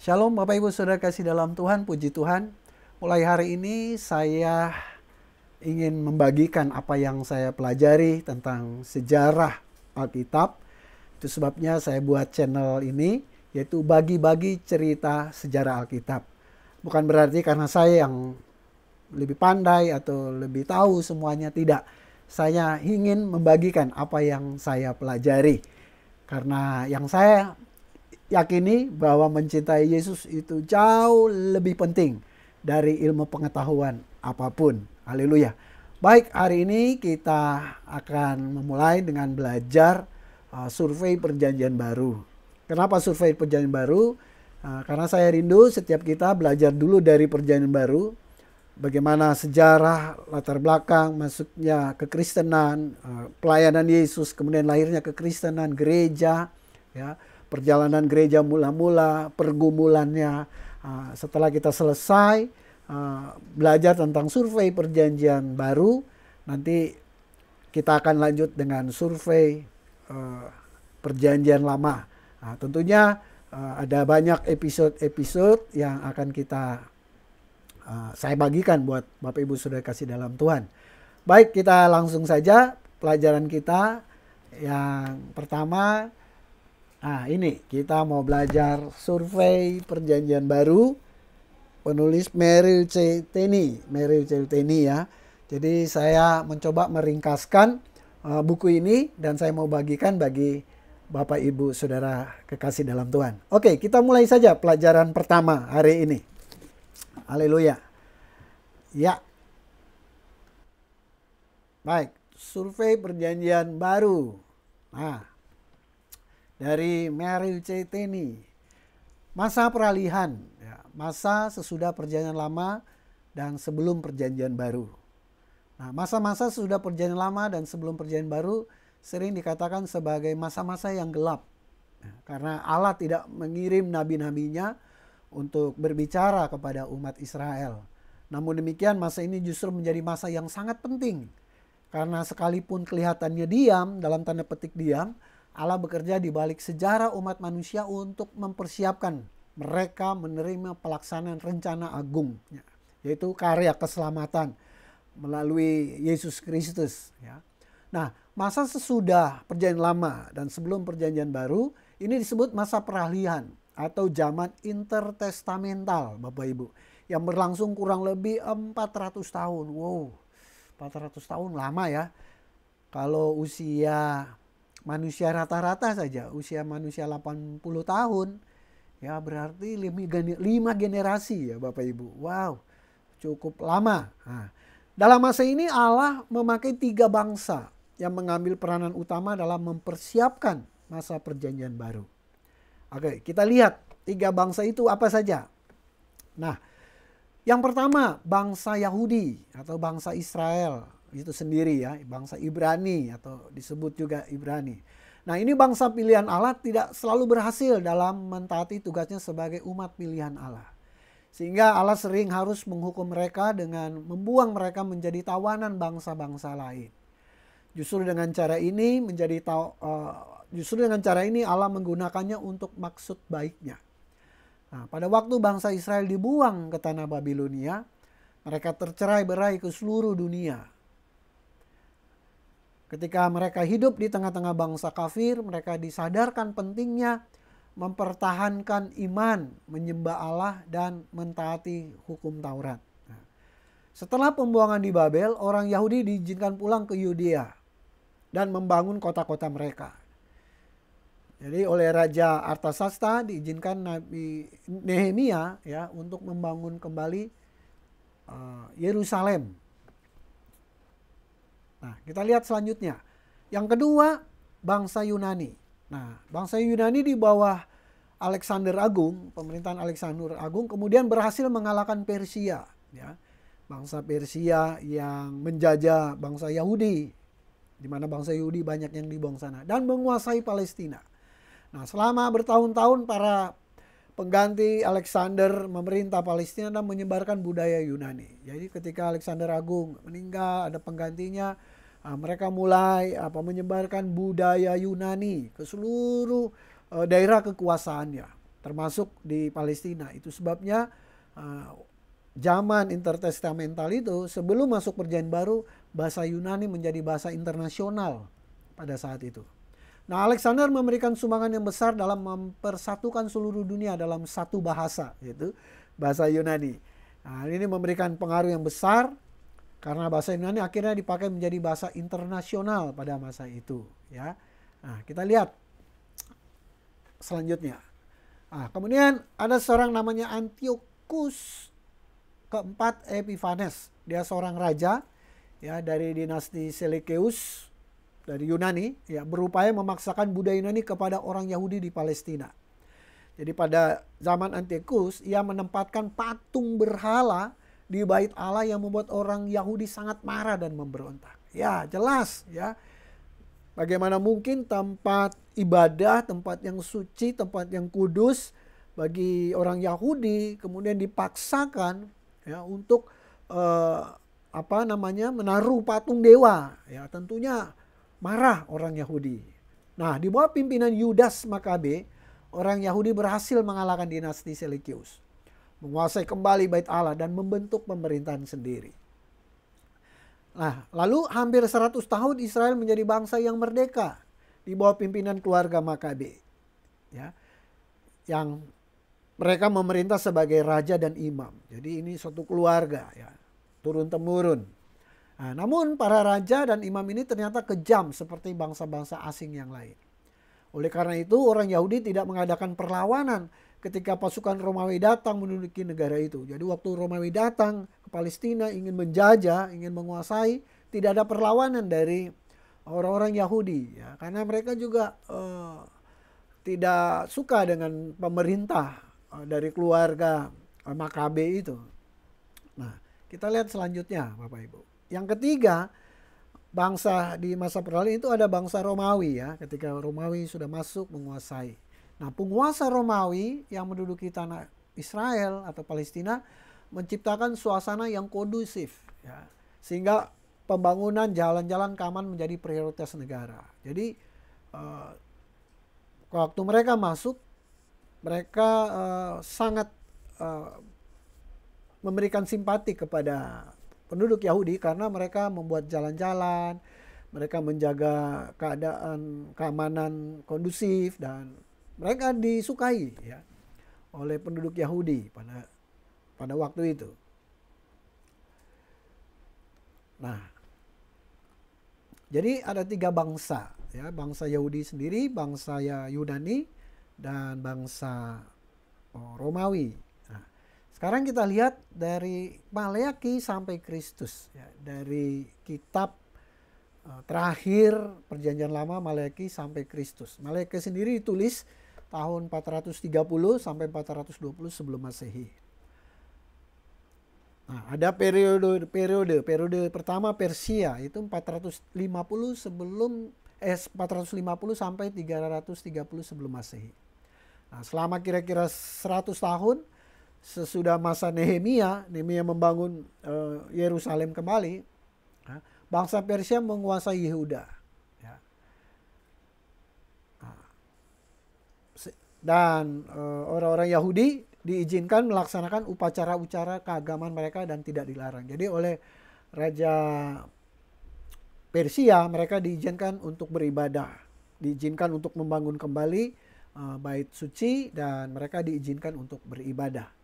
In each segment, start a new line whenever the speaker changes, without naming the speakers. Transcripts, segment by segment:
Shalom Bapak Ibu Saudara kasih dalam Tuhan, puji Tuhan. Mulai hari ini saya ingin membagikan apa yang saya pelajari tentang sejarah Alkitab. Itu sebabnya saya buat channel ini, yaitu bagi-bagi cerita sejarah Alkitab. Bukan berarti karena saya yang lebih pandai atau lebih tahu semuanya, tidak. Saya ingin membagikan apa yang saya pelajari. Karena yang saya yakini bahwa mencintai Yesus itu jauh lebih penting dari ilmu pengetahuan apapun. Haleluya. Baik, hari ini kita akan memulai dengan belajar survei perjanjian baru. Kenapa survei perjanjian baru? Karena saya rindu setiap kita belajar dulu dari perjanjian baru. Bagaimana sejarah, latar belakang, masuknya kekristenan, pelayanan Yesus, kemudian lahirnya kekristenan, gereja, ya. Perjalanan gereja mula-mula, pergumulannya. Setelah kita selesai belajar tentang survei perjanjian baru, nanti kita akan lanjut dengan survei perjanjian lama. Tentunya ada banyak episode-episode yang akan saya bagikan buat Bapak Ibu Saudara kasih dalam Tuhan. Baik, kita langsung saja pelajaran kita. Yang pertama, ini kita mau belajar survei perjanjian baru. Penulis Merrill C. Tenney ya. Jadi saya mencoba meringkaskan buku ini dan saya mau bagikan bagi Bapak Ibu Saudara kekasih dalam Tuhan. Oke, kita mulai saja pelajaran pertama hari ini. Haleluya. Ya. Baik, survei perjanjian baru. Dari Merrill C. Tenney. Masa peralihan, ya, masa sesudah perjanjian lama dan sebelum perjanjian baru. Nah, masa-masa sesudah perjanjian lama dan sebelum perjanjian baru sering dikatakan sebagai masa-masa yang gelap. Ya, karena Allah tidak mengirim nabi-nabinya untuk berbicara kepada umat Israel. Namun demikian masa ini justru menjadi masa yang sangat penting. Karena sekalipun kelihatannya diam, dalam tanda petik diam, Allah bekerja di balik sejarah umat manusia untuk mempersiapkan mereka menerima pelaksanaan rencana agung, yaitu karya keselamatan melalui Yesus Kristus. Ya. Nah, masa sesudah perjanjian lama dan sebelum perjanjian baru, ini disebut masa peralihan atau zaman intertestamental, Bapak Ibu, yang berlangsung kurang lebih 400 tahun. Wow, 400 tahun lama ya. Kalau usia manusia rata-rata saja, usia manusia 80 tahun, ya berarti 5 generasi ya Bapak Ibu. Wow, cukup lama. Nah, dalam masa ini Allah memakai 3 bangsa yang mengambil peranan utama dalam mempersiapkan masa perjanjian baru. Oke, kita lihat 3 bangsa itu apa saja. Nah, yang pertama bangsa Yahudi atau bangsa Israel. Itu sendiri ya, bangsa Ibrani atau disebut juga Ibrani. Nah, ini bangsa pilihan Allah tidak selalu berhasil dalam mentaati tugasnya sebagai umat pilihan Allah. Sehingga Allah sering harus menghukum mereka dengan membuang mereka menjadi tawanan bangsa-bangsa lain. Justru dengan cara ini Allah menggunakannya untuk maksud baiknya. Nah, pada waktu bangsa Israel dibuang ke tanah Babilonia, mereka tercerai-berai ke seluruh dunia. Ketika mereka hidup di tengah-tengah bangsa kafir, mereka disadarkan pentingnya mempertahankan iman, menyembah Allah, dan mentaati hukum Taurat. Setelah pembuangan di Babel, orang Yahudi diizinkan pulang ke Yudea dan membangun kota-kota mereka. Jadi oleh Raja Artasasta diizinkan Nabi Nehemia ya untuk membangun kembali Yerusalem. Nah, kita lihat selanjutnya. Yang kedua, bangsa Yunani. Nah, bangsa Yunani di bawah Alexander Agung, pemerintahan Alexander Agung, kemudian berhasil mengalahkan Persia. Ya. Bangsa Persia yang menjajah bangsa Yahudi, di mana bangsa Yahudi banyak yang dibuang sana, dan menguasai Palestina. Nah, selama bertahun-tahun para pengganti Alexander memerintah Palestina dan menyebarkan budaya Yunani. Jadi ketika Alexander Agung meninggal, ada penggantinya, mereka mulai menyebarkan budaya Yunani ke seluruh daerah kekuasaannya. termasuk di Palestina. Itu sebabnya zaman intertestamental itu, sebelum masuk Perjanjian Baru, bahasa Yunani menjadi bahasa internasional pada saat itu. Nah, Alexander memberikan sumbangan yang besar dalam mempersatukan seluruh dunia dalam satu bahasa, yaitu bahasa Yunani. Nah, ini memberikan pengaruh yang besar karena bahasa Yunani akhirnya dipakai menjadi bahasa internasional pada masa itu. Ya, nah, kita lihat selanjutnya. Nah, kemudian ada seorang namanya Antiochus keempat Epiphanes. Dia seorang raja ya dari dinasti Seleucus dari Yunani, ya, berupaya memaksakan budaya Yunani kepada orang Yahudi di Palestina. Jadi pada zaman Antiochus, ia menempatkan patung berhala di bait Allah yang membuat orang Yahudi sangat marah dan memberontak. Ya, jelas ya. Bagaimana mungkin tempat ibadah, tempat yang suci, tempat yang kudus bagi orang Yahudi kemudian dipaksakan ya untuk menaruh patung dewa. Ya, tentunya marah orang Yahudi. Nah, di bawah pimpinan Yudas Makabe, orang Yahudi berhasil mengalahkan dinasti Seleucus, menguasai kembali bait Allah dan membentuk pemerintahan sendiri. Nah, lalu hampir 100 tahun Israel menjadi bangsa yang merdeka di bawah pimpinan keluarga Makabe. Ya, yang mereka memerintah sebagai raja dan imam. Jadi ini suatu keluarga ya, turun-temurun. Nah, namun para raja dan imam ini ternyata kejam seperti bangsa-bangsa asing yang lain. Oleh karena itu orang Yahudi tidak mengadakan perlawanan ketika pasukan Romawi datang menduduki negara itu. Jadi waktu Romawi datang ke Palestina ingin menjajah, ingin menguasai, tidak ada perlawanan dari orang-orang Yahudi. Ya, karena mereka juga tidak suka dengan pemerintah dari keluarga Makabe itu. Nah, kita lihat selanjutnya Bapak Ibu. Yang ketiga, bangsa di masa peralihan itu ada bangsa Romawi ya, ketika Romawi sudah masuk menguasai. Nah, penguasa Romawi yang menduduki tanah Israel atau Palestina menciptakan suasana yang kondusif ya, sehingga pembangunan jalan-jalan keamanan menjadi prioritas negara. Jadi waktu mereka masuk, mereka sangat memberikan simpati kepada penduduk Yahudi karena mereka membuat jalan-jalan, mereka menjaga keadaan keamanan kondusif dan mereka disukai ya oleh penduduk Yahudi pada waktu itu. Nah, jadi ada 3 bangsa ya, bangsa Yahudi sendiri, bangsa Yunani dan bangsa Romawi. Sekarang kita lihat dari Maleakhi sampai Kristus. Ya, dari kitab terakhir Perjanjian Lama Maleakhi sampai Kristus. Maleakhi sendiri ditulis tahun 430 sampai 420 sebelum Masehi. Nah, ada periode pertama Persia itu 450 sampai 330 sebelum Masehi. Nah, selama kira-kira 100 tahun sesudah masa Nehemia membangun Yerusalem kembali, bangsa Persia menguasai Yehuda. Ya. Dan orang-orang Yahudi diizinkan melaksanakan upacara-upacara keagamaan mereka dan tidak dilarang. Jadi oleh Raja Persia mereka diizinkan untuk beribadah, diizinkan untuk membangun kembali bait suci dan mereka diizinkan untuk beribadah.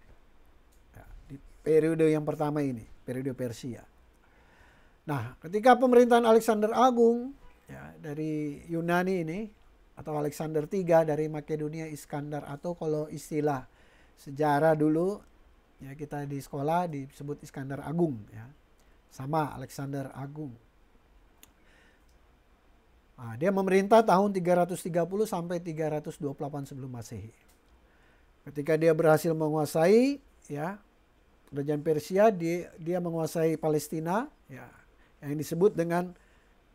Periode yang pertama ini, periode Persia. Nah, ketika pemerintahan Alexander Agung ya, dari Yunani ini, atau Alexander III dari Makedonia Iskandar, atau kalau istilah sejarah dulu ya kita di sekolah disebut Iskandar Agung ya. Sama Alexander Agung. Nah, dia memerintah tahun 330 sampai 328 sebelum Masehi. Ketika dia berhasil menguasai ya Kerajaan Persia, dia menguasai Palestina ya, yang disebut dengan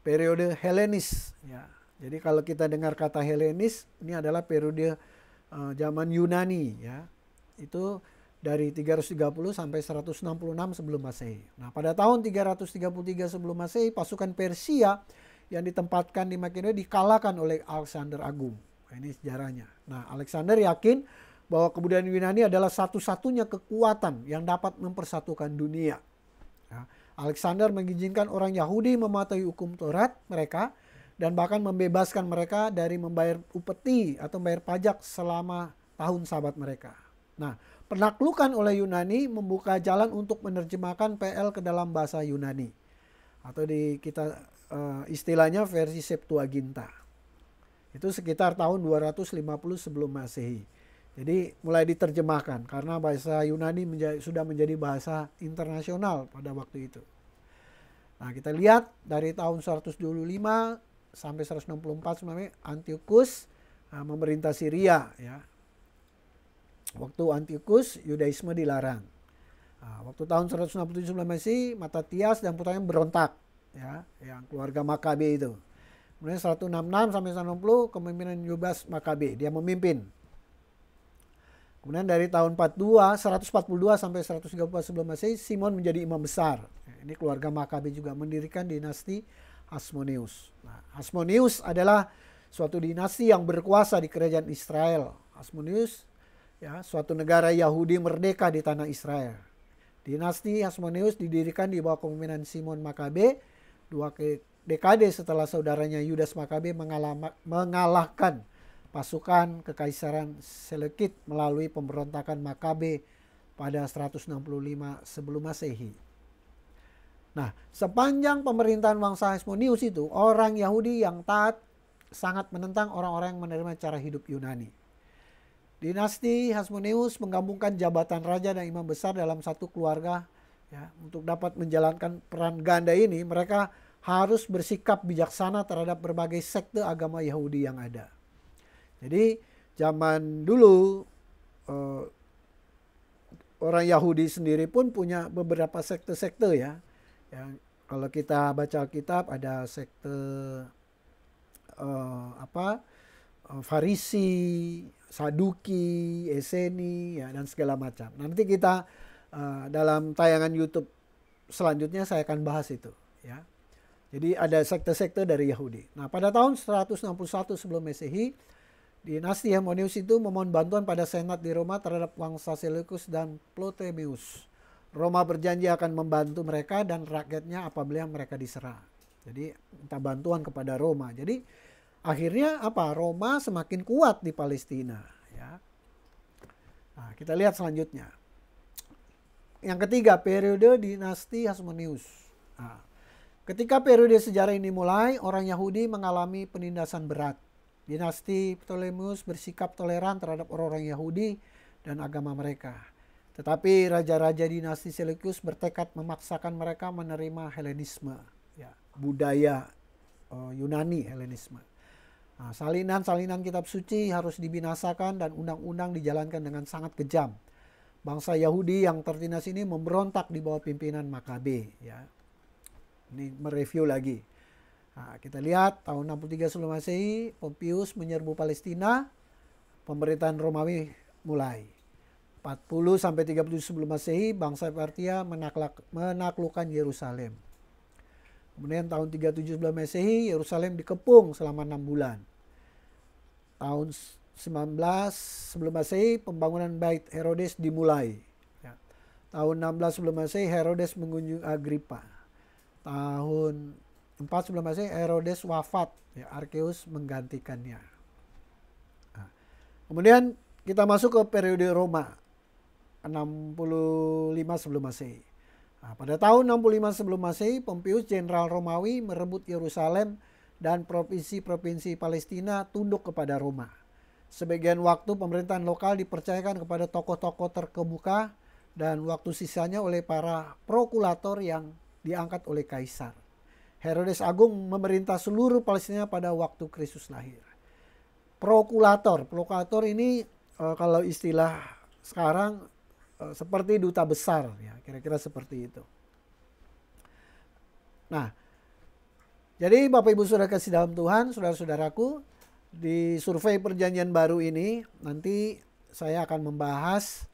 periode Helenis ya. Jadi kalau kita dengar kata Helenis, ini adalah periode zaman Yunani ya. Itu dari 330 sampai 166 sebelum Masehi. Nah, pada tahun 333 sebelum Masehi, pasukan Persia yang ditempatkan di Makedonia dikalahkan oleh Alexander Agung. Nah, ini sejarahnya. Nah, Alexander yakin bahwa kebudayaan Yunani adalah satu-satunya kekuatan yang dapat mempersatukan dunia. Ya, Alexander mengizinkan orang Yahudi mematuhi hukum Taurat mereka dan bahkan membebaskan mereka dari membayar upeti atau membayar pajak selama tahun Sabat mereka. Nah, penaklukan oleh Yunani membuka jalan untuk menerjemahkan PL ke dalam bahasa Yunani atau di kita istilahnya versi Septuaginta. Itu sekitar tahun 250 sebelum Masehi. Jadi mulai diterjemahkan karena bahasa Yunani sudah menjadi bahasa internasional pada waktu itu. Nah, kita lihat dari tahun 125 sampai 164 sebenarnya Antiochus memerintah Syria, ya. Waktu Antiochus Yudaisme dilarang. Nah, waktu tahun 167 sebelum Masehi Matatias dan putranya berontak, ya, yang keluarga Makabe itu. Kemudian 166 sampai 160 kepemimpinan Yubas Makabe, dia memimpin. Kemudian dari tahun 142 sampai 134 sebelum Masehi Simon menjadi imam besar. Ini keluarga Makabe juga mendirikan dinasti Hasmoneus. Nah, Hasmoneus adalah suatu dinasti yang berkuasa di kerajaan Israel. Hasmoneus, ya, suatu negara Yahudi merdeka di tanah Israel. Dinasti Hasmoneus didirikan di bawah kepemimpinan Simon Makabe 2 dekade setelah saudaranya Yudas Makabe mengalahkan pasukan Kekaisaran Seleucid melalui pemberontakan Makabe pada 165 sebelum Masehi. Nah, sepanjang pemerintahan bangsa Hasmoneus itu, orang Yahudi yang taat sangat menentang orang-orang yang menerima cara hidup Yunani. Dinasti Hasmoneus menggabungkan jabatan raja dan imam besar dalam satu keluarga, ya. Untuk dapat menjalankan peran ganda ini, mereka harus bersikap bijaksana terhadap berbagai sekte agama Yahudi yang ada. Jadi zaman dulu orang Yahudi sendiri pun punya beberapa sekte-sekte, ya. Yang kalau kita baca Alkitab ada sekte Farisi, Saduki, Eseni, ya, dan segala macam. Nanti kita dalam tayangan YouTube selanjutnya saya akan bahas itu, ya. Jadi ada sekte-sekte dari Yahudi. Nah, pada tahun 161 sebelum Masehi, dinasti Hasmoneus itu memohon bantuan pada senat di Roma terhadap bangsa Seleucus dan Ptolemeus. Roma berjanji akan membantu mereka dan rakyatnya apabila mereka diserang. Jadi minta bantuan kepada Roma. Jadi akhirnya apa? Roma semakin kuat di Palestina, ya. Nah, kita lihat selanjutnya. Yang ketiga, periode dinasti Hasmoneus. Nah, ketika periode sejarah ini mulai, orang Yahudi mengalami penindasan berat. Dinasti Ptolemeus bersikap toleran terhadap orang-orang Yahudi dan agama mereka. Tetapi raja-raja dinasti Seleucus bertekad memaksakan mereka menerima Helenisme, ya, budaya Yunani Helenisme. Nah, salinan-salinan kitab suci harus dibinasakan dan undang-undang dijalankan dengan sangat kejam. Bangsa Yahudi yang tertindas ini memberontak di bawah pimpinan Makabe, ya. Ini mereview lagi. Nah, kita lihat tahun 63 sebelum Masehi, Pompeius menyerbu Palestina, pemerintahan Romawi mulai. 40 sampai 37 sebelum Masehi, bangsa Partia menaklukkan Yerusalem. Kemudian tahun 37 sebelum Masehi, Yerusalem dikepung selama 6 bulan. Tahun 19 sebelum Masehi, pembangunan Bait Herodes dimulai. Ya. Tahun 16 sebelum Masehi, Herodes mengunjungi Agrippa. Tahun 4 sebelum Masehi, Herodes wafat, ya, Arkeus menggantikannya. Nah, kemudian kita masuk ke periode Roma, 65 sebelum Masehi. Nah, pada tahun 65 sebelum Masehi, Pompeius jenderal Romawi merebut Yerusalem dan provinsi-provinsi Palestina tunduk kepada Roma. Sebagian waktu pemerintahan lokal dipercayakan kepada tokoh-tokoh terkemuka dan waktu sisanya oleh para prokulator yang diangkat oleh kaisar. Herodes Agung memerintah seluruh Palestina pada waktu Kristus lahir. Prokulator ini kalau istilah sekarang seperti duta besar, ya, kira-kira seperti itu. Nah, jadi Bapak Ibu Saudara kasih dalam Tuhan, saudara-saudaraku, di survei perjanjian baru ini nanti saya akan membahas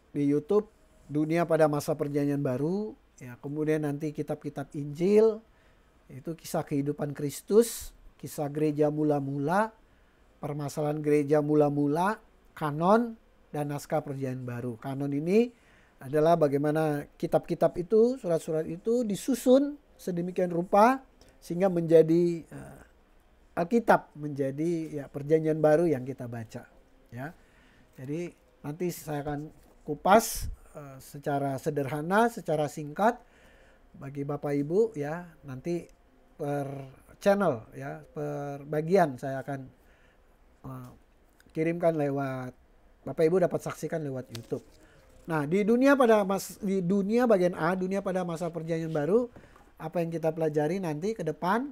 di YouTube dunia pada masa perjanjian baru, ya, kemudian nanti kitab-kitab Injil, itu kisah kehidupan Kristus, kisah gereja mula-mula, permasalahan gereja mula-mula, kanon, dan naskah perjanjian baru. Kanon ini adalah bagaimana kitab-kitab itu, surat-surat itu disusun sedemikian rupa sehingga menjadi Alkitab, menjadi ya perjanjian baru yang kita baca. Ya, jadi nanti saya akan kupas secara sederhana, secara singkat bagi Bapak Ibu ya. Nanti per channel ya, per bagian saya akan kirimkan lewat, Bapak Ibu dapat saksikan lewat YouTube. Nah, di dunia bagian A, dunia pada masa perjanjian baru, apa yang kita pelajari nanti ke depan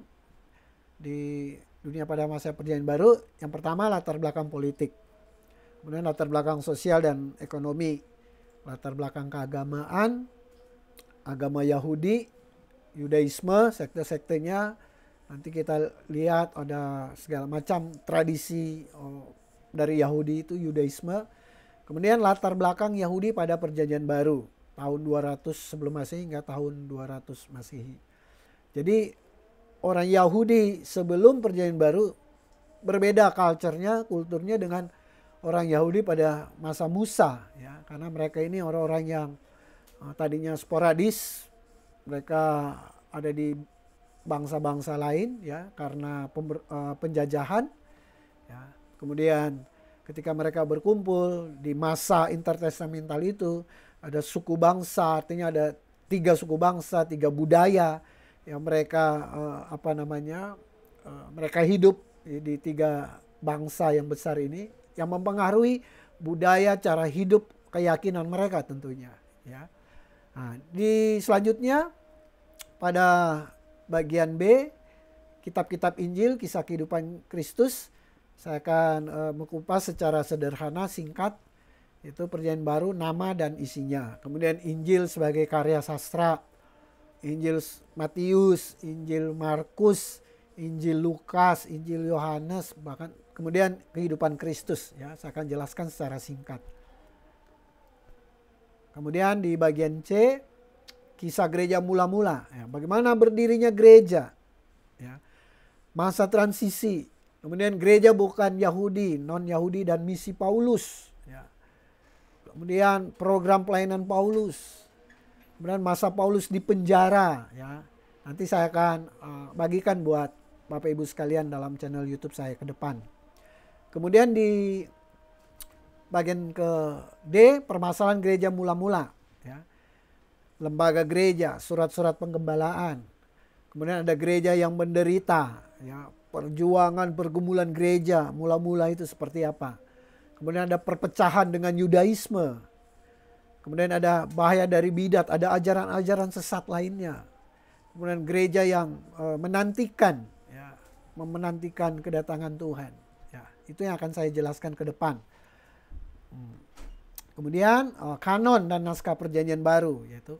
di dunia pada masa perjanjian baru, yang pertama latar belakang politik. Kemudian latar belakang sosial dan ekonomi, latar belakang keagamaan, agama Yahudi, Yudaisme, sekte-sektenya. Nanti kita lihat ada segala macam tradisi dari Yahudi itu Yudaisme. Kemudian latar belakang Yahudi pada perjanjian baru, tahun 200 sebelum Masehi hingga tahun 200 Masehi. Jadi orang Yahudi sebelum perjanjian baru berbeda culture-nya, kulturnya dengan orang Yahudi pada masa Musa ya, karena mereka ini orang-orang yang tadinya sporadis, mereka ada di bangsa-bangsa lain ya karena penjajahan ya. Kemudian ketika mereka berkumpul di masa intertestamental itu ada suku bangsa, artinya ada 3 suku bangsa, 3 budaya yang mereka mereka hidup di 3 bangsa yang besar ini, yang mempengaruhi budaya, cara hidup, keyakinan mereka tentunya ya. Nah, di selanjutnya pada bagian B, kitab-kitab Injil, kisah kehidupan Kristus, saya akan mengupas secara sederhana, singkat, itu perjanjian baru, nama dan isinya. Kemudian Injil sebagai karya sastra, Injil Matius, Injil Markus, Injil Lukas, Injil Yohanes, bahkan kemudian kehidupan Kristus ya, saya akan jelaskan secara singkat. Kemudian di bagian C, kisah gereja mula-mula ya, bagaimana berdirinya gereja ya, masa transisi, kemudian gereja bukan Yahudi, non-Yahudi dan misi Paulus ya. Kemudian program pelayanan Paulus, kemudian masa Paulus di penjara ya. Nanti saya akan bagikan buat Bapak Ibu sekalian dalam channel YouTube saya ke depan. Kemudian di bagian ke D, permasalahan gereja mula-mula ya. Lembaga gereja, surat-surat penggembalaan. Kemudian ada gereja yang menderita ya, perjuangan pergumulan gereja mula-mula itu seperti apa. Kemudian ada perpecahan dengan Yudaisme. Kemudian ada bahaya dari bidat, ada ajaran-ajaran sesat lainnya. Kemudian gereja yang menantikan kedatangan Tuhan. Ya, itu yang akan saya jelaskan ke depan. Kemudian kanon dan naskah perjanjian baru, yaitu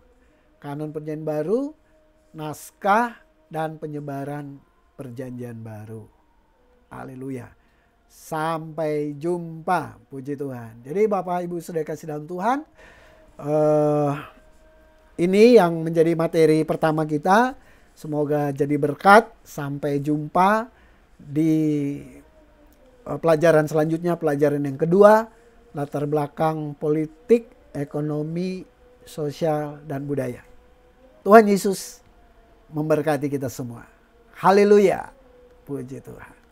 kanon perjanjian baru, naskah dan penyebaran perjanjian baru. Haleluya. Sampai jumpa, puji Tuhan. Jadi Bapak Ibu saudara kasih dalam Tuhan, ini yang menjadi materi pertama kita. Semoga jadi berkat. Sampai jumpa di pelajaran selanjutnya, pelajaran yang kedua, latar belakang politik, ekonomi, sosial, dan budaya. Tuhan Yesus memberkati kita semua. Haleluya. Puji Tuhan.